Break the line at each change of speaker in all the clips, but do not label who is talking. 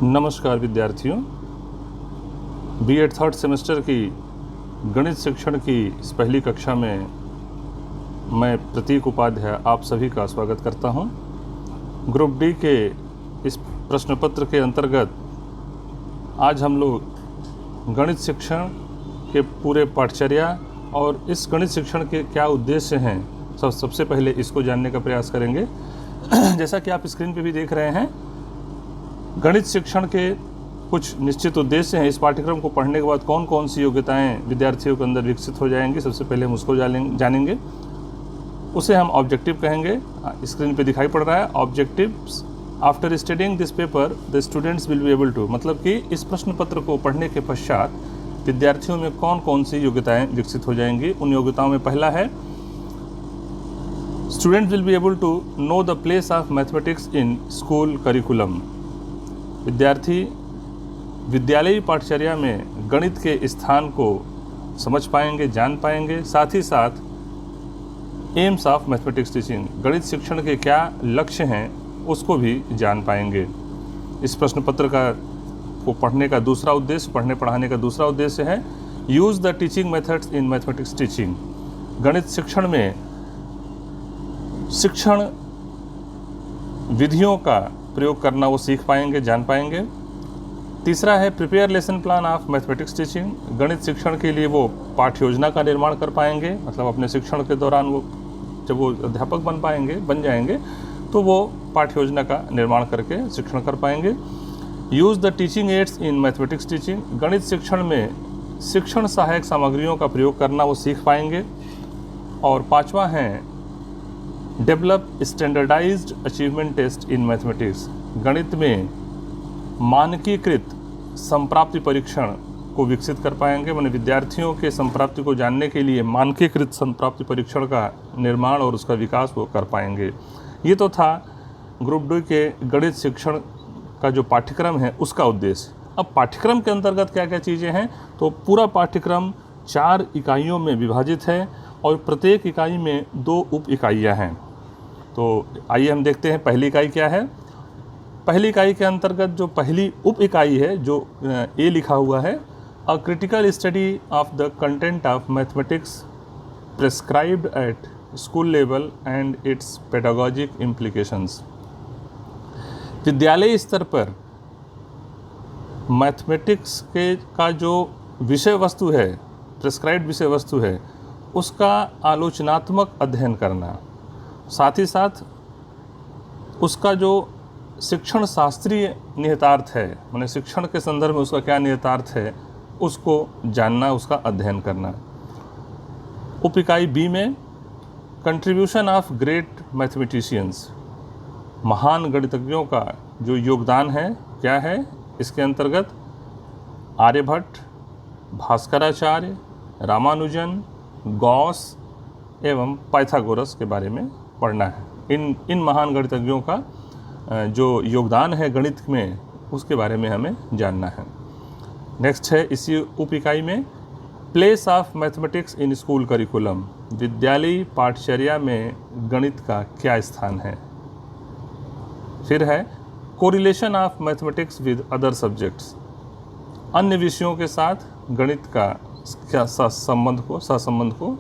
नमस्कार विद्यार्थियों, BEd third semester की गणित शिक्षण की इस पहली कक्षा में मैं प्रतीक उपाध्याय आप सभी का स्वागत करता हूं। ग्रुप डी के इस प्रश्न पत्र के अंतर्गत आज हम लोग गणित शिक्षण के पूरे पाठचर्या और इस गणित शिक्षण के क्या उद्देश्य हैं सबसे पहले इसको जानने का प्रयास करेंगे। जैसा कि आप स्क्रीन पे भी देख रहे हैं, गणित शिक्षण के कुछ निश्चित उद्देश्य हैं। इस पाठ्यक्रम को पढ़ने के बाद कौन कौन सी योग्यताएं विद्यार्थियों के अंदर विकसित हो जाएंगी, सबसे पहले हम उसको जानेंगे। उसे हम ऑब्जेक्टिव कहेंगे। स्क्रीन पे दिखाई पड़ रहा है objectives. After studying this paper the students will be able to, मतलब कि इस प्रश्न पत्र को पढ़ने के पश्चात विद्यार्थियों में कौन कौन सी योग्यताएं विकसित हो जाएंगी। उन योग्यताओं में पहला है students will be able to know the place of mathematics in school curriculum. विद्यार्थी विद्यालयी पाठचर्या में गणित के स्थान को समझ पाएंगे, जान पाएंगे। साथ ही साथ एम्स ऑफ मैथमेटिक्स टीचिंग, गणित शिक्षण के क्या लक्ष्य हैं उसको भी जान पाएंगे। इस प्रश्न पत्र को पढ़ने का दूसरा उद्देश्य, पढ़ने पढ़ाने का दूसरा उद्देश्य है use the teaching methods in mathematics teaching. गणित शिक्षण में शिक्षण विधियों का प्रयोग करना वो सीख पाएंगे, जान पाएंगे। तीसरा है prepare lesson plan of mathematics teaching. गणित शिक्षण के लिए वो पाठ्य योजना का निर्माण कर पाएंगे, मतलब अपने शिक्षण के दौरान वो जब वो अध्यापक बन जाएंगे तो वो पाठ्य योजना का निर्माण करके शिक्षण कर पाएंगे। Use the teaching ads in mathematics teaching, गणित शिक्षण में शिक्षण सहायक सामग्रियों का प्रयोग करना वो सीख पाएंगे। और पाँचवा है develop standardized achievement test in mathematics, गणित में मानकीकृत संप्राप्ति परीक्षण को विकसित कर पाएंगे। मैंने विद्यार्थियों के संप्राप्ति को जानने के लिए मानकीकृत संप्राप्ति परीक्षण का निर्माण और उसका विकास वो कर पाएंगे। ये तो था ग्रुप डी के गणित शिक्षण का जो पाठ्यक्रम है उसका उद्देश्य। अब पाठ्यक्रम के अंतर्गत क्या क्या चीज़ें हैं, तो पूरा पाठ्यक्रम 4 इकाइयों में विभाजित है और प्रत्येक इकाई में 2 उप इकाइयाँ हैं। तो आइए हम देखते हैं पहली इकाई क्या है। पहली इकाई के अंतर्गत जो पहली उप इकाई है, जो ए लिखा हुआ है, a critical study of the content of mathematics prescribed at school level and its pedagogic implications. विद्यालय स्तर पर मैथमेटिक्स का जो विषय वस्तु है, प्रेस्क्राइब्ड विषय वस्तु है, उसका आलोचनात्मक अध्ययन करना, साथ ही साथ उसका जो शिक्षण शास्त्रीय निहितार्थ है, माने शिक्षण के संदर्भ में उसका क्या निहितार्थ है, उसको जानना, उसका अध्ययन करना। उप इकाई बी में कंट्रीब्यूशन ऑफ ग्रेट मैथमेटिशियंस, महान गणितज्ञों का जो योगदान है क्या है, इसके अंतर्गत आर्यभट्ट, भास्कराचार्य, रामानुजन, गॉस एवं पाइथागोरस के बारे में पढ़ना है। इन महान गणितज्ञों का जो योगदान है गणित में, उसके बारे में हमें जानना है। नेक्स्ट है इसी उप इकाई में place of mathematics in school curriculum, विद्यालयी पाठचर्या में गणित का क्या स्थान है। फिर है correlation of mathematics with other subjects, अन्य विषयों के साथ गणित का क्या सहसंबंध को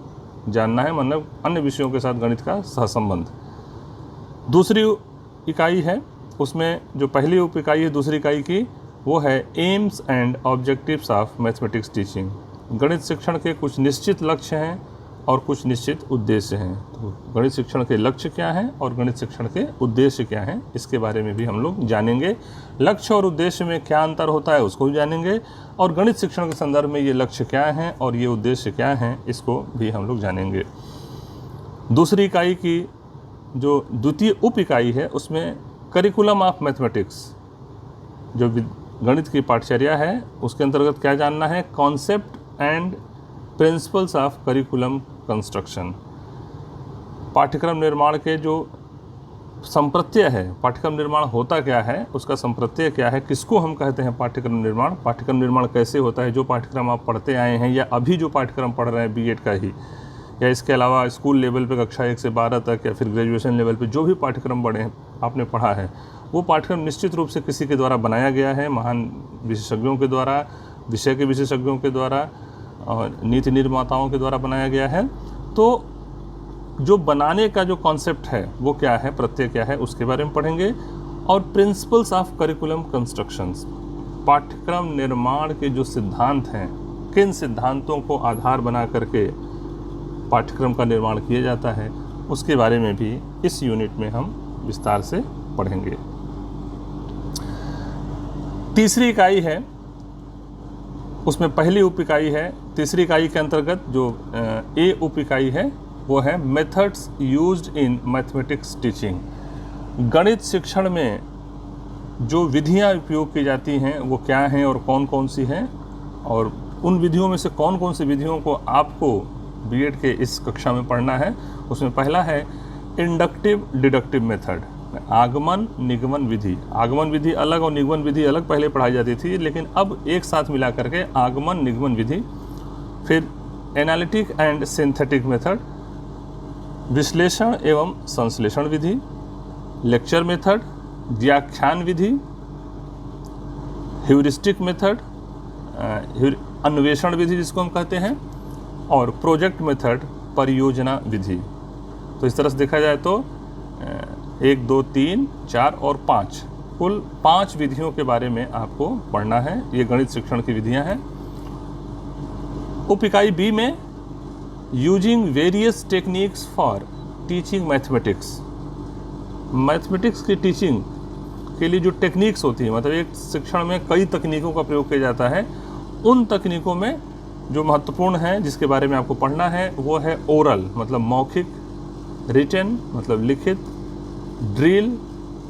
जानना है, मतलब अन्य विषयों के साथ गणित का सहसंबंध। दूसरी इकाई है, उसमें जो पहली उप इकाई है दूसरी इकाई की, वो है AIIMS and objectives of mathematics teaching. गणित शिक्षण के कुछ निश्चित लक्ष्य हैं और कुछ निश्चित उद्देश्य हैं। तो गणित शिक्षण के लक्ष्य क्या हैं और गणित शिक्षण के उद्देश्य क्या हैं, इसके बारे में भी हम लोग जानेंगे। लक्ष्य और उद्देश्य में क्या अंतर होता है उसको भी जानेंगे, और गणित शिक्षण के संदर्भ में ये लक्ष्य क्या हैं और ये उद्देश्य क्या हैं, इसको भी हम लोग जानेंगे। दूसरी इकाई की जो द्वितीय उप इकाई है, उसमें करिकुलम ऑफ मैथमेटिक्स, जो गणित की पाठचर्या है उसके अंतर्गत क्या जानना है, concept and principles of curriculum construction. पाठ्यक्रम निर्माण के जो संप्रत्यय है, पाठ्यक्रम निर्माण होता क्या है, उसका संप्रत्यय क्या है, किसको हम कहते हैं पाठ्यक्रम निर्माण, पाठ्यक्रम निर्माण कैसे होता है, जो पाठ्यक्रम आप पढ़ते आए हैं या अभी जो पाठ्यक्रम पढ़ रहे हैं बीएड का ही, या इसके अलावा स्कूल लेवल पे कक्षा 1 से 12 तक या फिर ग्रेजुएशन लेवल पे जो भी पाठ्यक्रम आपने पढ़ा है, वो पाठ्यक्रम निश्चित रूप से किसी के द्वारा बनाया गया है, महान विशेषज्ञों के द्वारा, विषय के विशेषज्ञों के द्वारा और नीति निर्माताओं के द्वारा बनाया गया है। तो जो बनाने का जो कॉन्सेप्ट है वो क्या है, प्रत्यय क्या है, उसके बारे में पढ़ेंगे। और प्रिंसिपल्स ऑफ करिकुलम कंस्ट्रक्शंस, पाठ्यक्रम निर्माण के जो सिद्धांत हैं, किन सिद्धांतों को आधार बना करके पाठ्यक्रम का निर्माण किया जाता है, उसके बारे में भी इस यूनिट में हम विस्तार से पढ़ेंगे। तीसरी इकाई है, उसमें पहली उप इकाई है, तीसरी इकाई के अंतर्गत जो ए उप इकाई है वो है methods used in mathematics teaching. गणित शिक्षण में जो विधियां उपयोग की जाती हैं वो क्या हैं और कौन कौन सी हैं, और उन विधियों में से कौन कौन सी विधियों को आपको बीएड के इस कक्षा में पढ़ना है। उसमें पहला है इंडक्टिव डिडक्टिव मेथड, आगमन निगमन विधि। आगमन विधि अलग और निगमन विधि अलग पहले पढ़ाई जाती थी, लेकिन अब एक साथ मिला करके आगमन निगमन विधि। फिर एनालिटिक एंड सिंथेटिक मेथड, विश्लेषण एवं संश्लेषण विधि, लेक्चर मेथड, व्याख्यान विधि, ह्यूरिस्टिक मेथड, अन्वेषण विधि जिसको हम कहते हैं, और प्रोजेक्ट मेथड, परियोजना विधि। तो इस तरह से देखा जाए तो 1, 2, 3, 4 और 5, कुल 5 विधियों के बारे में आपको पढ़ना है। ये गणित शिक्षण की विधियां हैं। उप इकाई बी में using various techniques for teaching mathematics, mathematics की टीचिंग के लिए जो टेक्निक्स होती है, मतलब एक शिक्षण में कई तकनीकों का प्रयोग किया जाता है, उन तकनीकों में जो महत्वपूर्ण है जिसके बारे में आपको पढ़ना है वो है ओरल मतलब मौखिक, रिटन मतलब लिखित, ड्रिल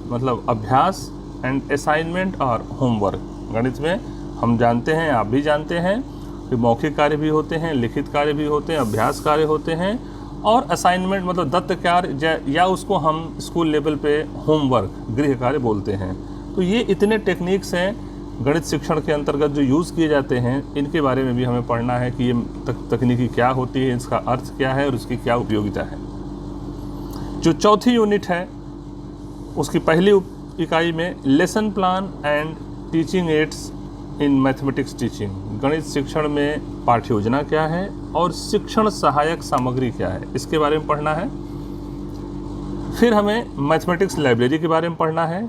मतलब अभ्यास, एंड असाइनमेंट और होमवर्क। गणित में हम जानते हैं, आप भी जानते हैं कि मौखिक कार्य भी होते हैं, लिखित कार्य भी होते हैं, अभ्यास कार्य होते हैं, और असाइनमेंट मतलब दत्त कार्य या उसको हम स्कूल लेवल पे होमवर्क गृह कार्य बोलते हैं। तो ये इतने टेक्निक्स हैं गणित शिक्षण के अंतर्गत जो यूज़ किए जाते हैं, इनके बारे में भी हमें पढ़ना है कि ये तकनीकी क्या होती है, इसका अर्थ क्या है और उसकी क्या उपयोगिता है। जो चौथी यूनिट है उसकी पहली इकाई में lesson plan and teaching ads in mathematics teaching, गणित शिक्षण में पाठ्य योजना क्या है और शिक्षण सहायक सामग्री क्या है, इसके बारे में पढ़ना है। फिर हमें मैथमेटिक्स लाइब्रेरी के बारे में पढ़ना है।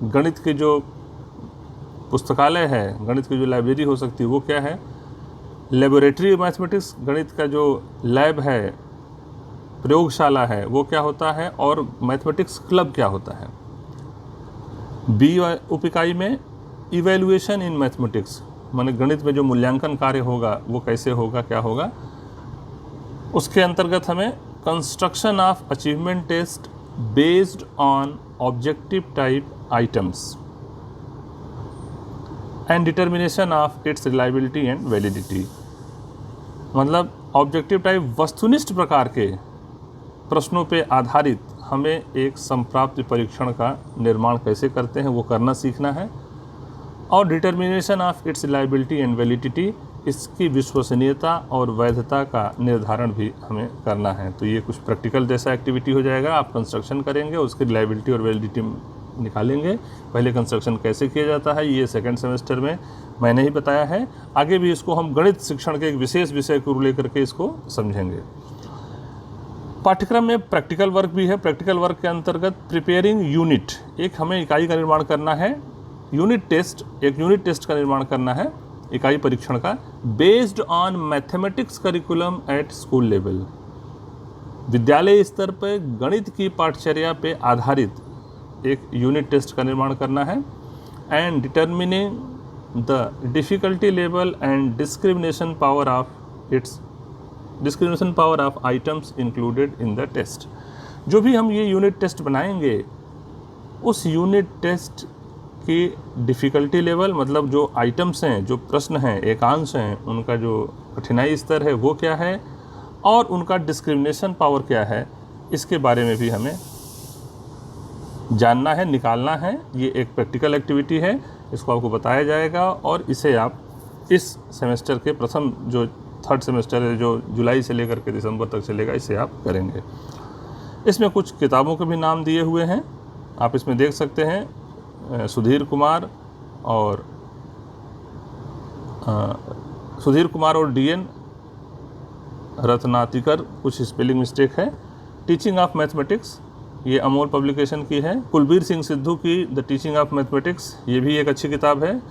गणित के जो पुस्तकालय है, गणित की जो लाइब्रेरी हो सकती है वो क्या है, लेबोरेटरी मैथमेटिक्स, गणित का जो लैब है, प्रयोगशाला है, वो क्या होता है, और मैथमेटिक्स क्लब क्या होता है। बी उप इकाई में इवैल्यूएशन इन मैथमेटिक्स, माने गणित में जो मूल्यांकन कार्य होगा वो कैसे होगा, क्या होगा। उसके अंतर्गत हमें construction of achievement test based on objective type items and determination of its reliability and validity, मतलब ऑब्जेक्टिव टाइप वस्तुनिष्ठ प्रकार के प्रश्नों पे आधारित हमें एक संप्राप्ति परीक्षण का निर्माण कैसे करते हैं वो करना सीखना है। और determination of its reliability and validity, इसकी विश्वसनीयता और वैधता का निर्धारण भी हमें करना है। तो ये कुछ प्रैक्टिकल जैसा एक्टिविटी हो जाएगा। आप कंस्ट्रक्शन करेंगे, उसकी रिलायबिलिटी और वैलिडिटी निकालेंगे। पहले कंस्ट्रक्शन कैसे किया जाता है ये सेकंड सेमेस्टर में मैंने ही बताया है, आगे भी इसको हम गणित शिक्षण के एक विशेष विषय को लेकर के इसको समझेंगे। पाठ्यक्रम में प्रैक्टिकल वर्क भी है। प्रैक्टिकल वर्क के अंतर्गत प्रिपेयरिंग यूनिट, एक हमें इकाई का निर्माण करना है, यूनिट टेस्ट, एक यूनिट टेस्ट का निर्माण करना है इकाई परीक्षण का, based on mathematics curriculum eight school level, विद्यालय स्तर पर गणित की पाठचर्या पे आधारित एक यूनिट टेस्ट का निर्माण करना है। And determining the difficulty level and discrimination power of items included in the test. जो भी हम ये यूनिट टेस्ट बनाएंगे उस यूनिट टेस्ट की डिफ़िकल्टी लेवल, मतलब जो आइटम्स हैं, जो प्रश्न हैं, एकांश हैं, उनका जो कठिनाई स्तर है वो क्या है और उनका डिस्क्रिमिनेशन पावर क्या है, इसके बारे में भी हमें जानना है, निकालना है। ये एक प्रैक्टिकल एक्टिविटी है, इसको आपको बताया जाएगा और इसे आप इस सेमेस्टर के प्रथम जो थर्ड सेमेस्टर है जो जुलाई से लेकर के दिसंबर तक चलेगा, इसे आप करेंगे। इसमें कुछ किताबों के भी नाम दिए हुए हैं, आप इसमें देख सकते हैं। सुधीर कुमार और DN रत्नातिकर, कुछ स्पेलिंग मिस्टेक है। टीचिंग ऑफ मैथमेटिक्स, ये अमोल पब्लिकेशन की है। कुलबीर सिंह सिद्धू की द टीचिंग ऑफ मैथमेटिक्स, ये भी एक अच्छी किताब है।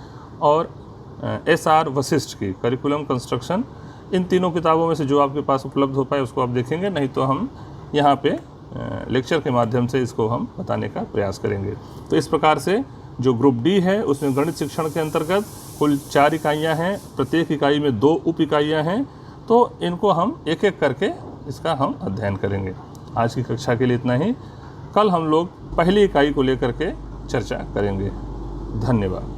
और SR वशिष्ठ की करिकुलम कंस्ट्रक्शन। इन तीनों किताबों में से जो आपके पास उपलब्ध हो पाए उसको आप देखेंगे, नहीं तो हम यहाँ पे लेक्चर के माध्यम से इसको हम बताने का प्रयास करेंगे। तो इस प्रकार से जो ग्रुप D है उसमें गणित शिक्षण के अंतर्गत कुल 4 इकाइयाँ हैं, प्रत्येक इकाई में 2 उप इकाइयाँ हैं। तो इनको हम एक एक करके इसका हम अध्ययन करेंगे। आज की कक्षा के लिए इतना ही। कल हम लोग पहली इकाई को लेकर के चर्चा करेंगे। धन्यवाद।